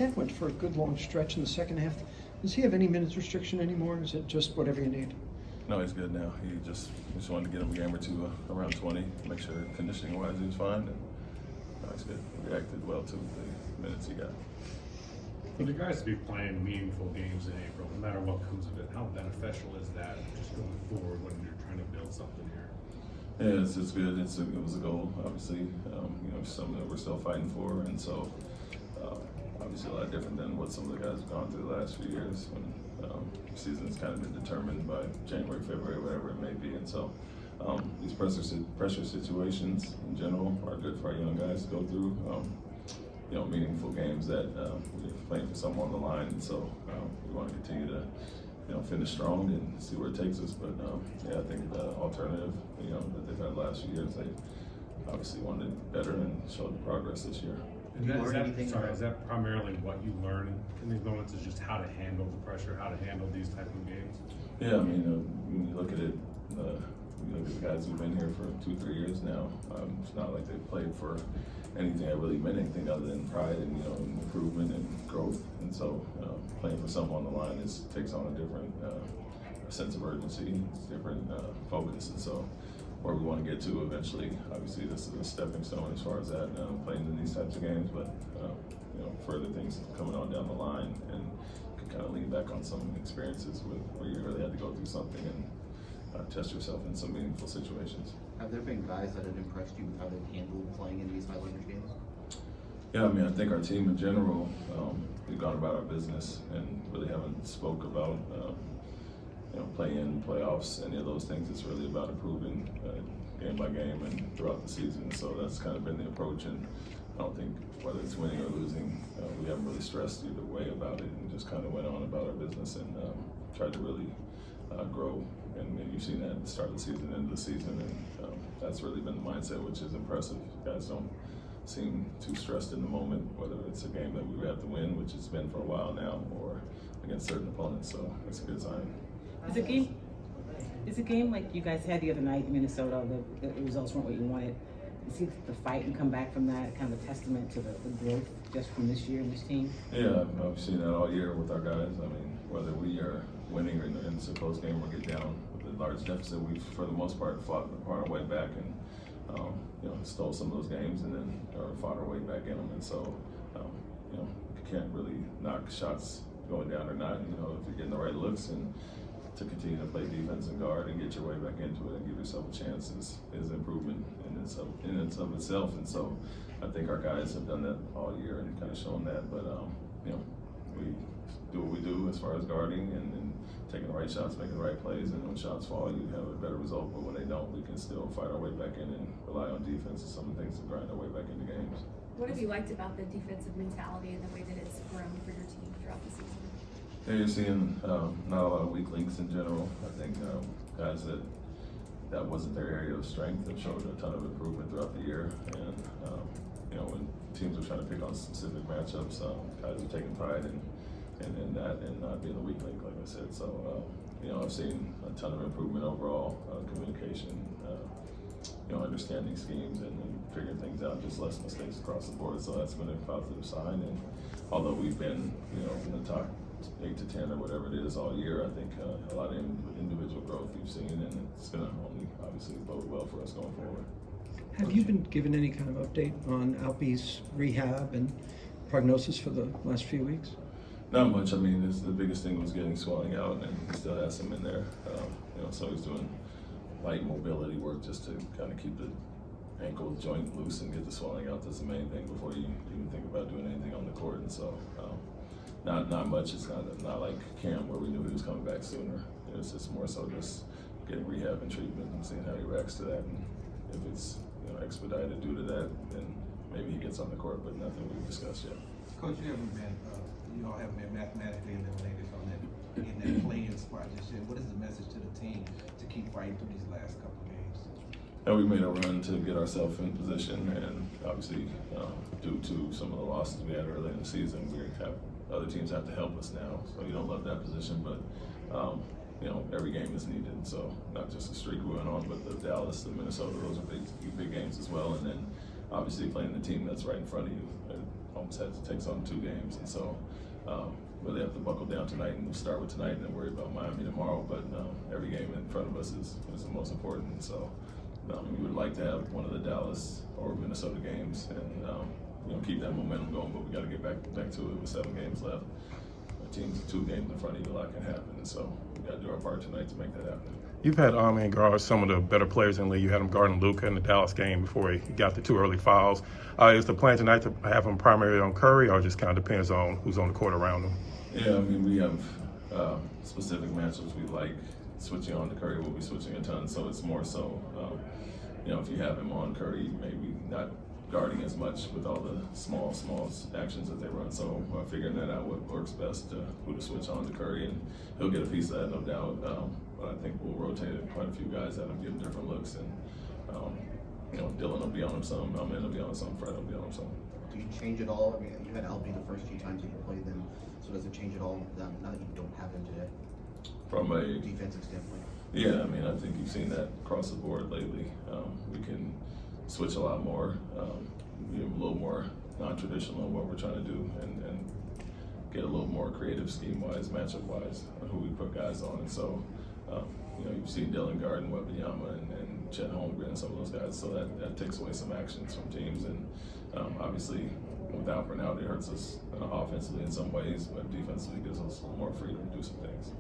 Ken went for a good long stretch in the second half. Does he have any minutes restriction anymore, or is it just whatever you need? No, he's good now. We just wanted to get him a game or two around 20, make sure conditioning-wise he was fine. And no, he's good. He reacted well to the minutes he got. For the guys to be playing meaningful games in April, no matter what comes of it, how beneficial is that just going forward when you're trying to build something here? Yeah, it's good. It was a goal, obviously. Something that we're still fighting for, and so obviously a lot different than what some of the guys have gone through the last few years when the season's kind of been determined by January, February, whatever it may be. And so these pressure situations in general are good for our young guys to go through. Meaningful games that we're playing for someone on the line, and so we want to continue to finish strong and see where it takes us. But I think the alternative that they've had the last few years, they obviously wanted better and showed progress this year. Is that primarily what you learn in these moments, is just how to handle the pressure, how to handle these type of games? Yeah, I mean, when you look at it, you look at the guys who've been here for 2-3 years now, it's not like they've played for anything that really meant anything other than pride and improvement and growth. And so playing for someone on the line takes on a different sense of urgency, different focus. And so where we want to get to eventually, obviously this is a stepping stone as far as that, playing in these types of games, but further things coming on down the line, and can kind of lean back on some experiences where you really had to go through something and test yourself in some meaningful situations. Have there been guys that have impressed you with how they've handled playing in these high-leverage games? Yeah, I mean, I think our team in general, we've gone about our business and really haven't spoke about play-in, playoffs, any of those things. It's really about improving game by game and throughout the season. So that's kind of been the approach, and I don't think whether it's winning or losing, we haven't really stressed either way about it, and just kind of went on about our business and tried to really grow. And you've seen that at the start of the season, end of the season, and that's really been the mindset, which is impressive. Guys don't seem too stressed in the moment, whether it's a game that we have to win, which it's been for a while now, or against certain opponents. So it's a good sign. It's a game like you guys had the other night in Minnesota. The results weren't what you wanted. You see the fight and come back from that, kind of a testament to the growth just from this year in this team. Yeah, I've seen that all year with our guys. I mean, whether we are winning or in a close game or get down with a large deficit, we've for the most part fought our way back and stole some of those games and then fought our way back in them. And so you can't really knock shots going down or not. If you're getting the right looks and to continue to play defense and guard and get your way back into it and give yourself a chance is improvement in and of itself. And so I think our guys have done that all year and kind of shown that. But we do what we do as far as guarding and taking the right shots, making the right plays, and when shots fall, you have a better result. But when they don't, we can still fight our way back in and rely on defense and some of the things to grind our way back into games. What have you liked about the defensive mentality and the way that it's grown for your team throughout the season? Yeah, you're seeing not a lot of weak links in general. I think guys that wasn't their area of strength have showed a ton of improvement throughout the year. And when teams are trying to pick on specific matchups, guys are taking pride in that and not being a weak link, like I said. So I've seen a ton of improvement overall, communication, understanding schemes and figuring things out, just less mistakes across the board. So that's been a positive sign. And although we've been in the top 8 to 10 or whatever it is all year, I think a lot of individual growth you've seen, and it's going to only obviously bode well for us going forward. Have you been given any kind of update on Alpe's rehab and prognosis for the last few weeks? Not much. I mean, the biggest thing was getting swelling out, and he still has some in there. So he's doing light mobility work just to kind of keep the ankle joint loose and get the swelling out. That's the main thing before you even think about doing anything on the court. And so not much. It's not like camp where we knew he was coming back sooner. It's just more so just getting rehab and treatment and seeing how he reacts to that. And if it's expedited due to that, then maybe he gets on the court, but nothing we've discussed yet. Coach, you all haven't been mathematically eliminated from that play-in spot this year. What is the message to the team to keep fighting through these last couple of games? And we made a run to get ourselves in position, and obviously due to some of the losses we had early in the season, other teams have to help us now. So you don't love that position, but every game is needed. So not just the streak we went on, but the Dallas, the Minnesota, those are big games as well. And then obviously playing the team that's right in front of you. almost takes on 2 games, and so really have to buckle down tonight, and we'll start with tonight and then worry about Miami tomorrow. But every game in front of us is the most important, and so we would like to have one of the Dallas or Minnesota games and keep that momentum going. But we got to get back to it with 7 games left. The team's 2 games in front of you, a lot can happen, and so we got to do our part tonight to make that happen. You've had in guard some of the better players in the league. You had him guarding Luka in the Dallas game before he got the 2 early fouls. Is the plan tonight to have him primarily on Curry, or just kind of depends on who's on the court around him? Yeah, I mean, we have specific matchups we like. Switching on to Curry, we'll be switching a ton, so it's more so, if you have him on Curry, maybe not guarding as much with all the small actions that they run. So figuring that out, what works best, who to switch on to Curry, and he'll get a piece of that, no doubt. But I think we'll rotate quite a few guys that will give different looks, and Dylan will be on him some, Melman will be on him some, Fred will be on him some. Do you change it all? I mean, you had LP the first few times that you played them, so does it change it all now that you don't have him today? From a Defensive standpoint? Yeah, I mean, I think you've seen that across the board lately. We can switch a lot more, be a little more non-traditional in what we're trying to do, and get a little more creative scheme-wise, matchup-wise, who we put guys on. And so, you've seen Dylan Guard and Wembanyama and Chet Holmgren and some of those guys, so that takes away some actions from teams. And obviously, with Alperen out, it hurts us offensively in some ways, but defensively gives us more freedom to do some things.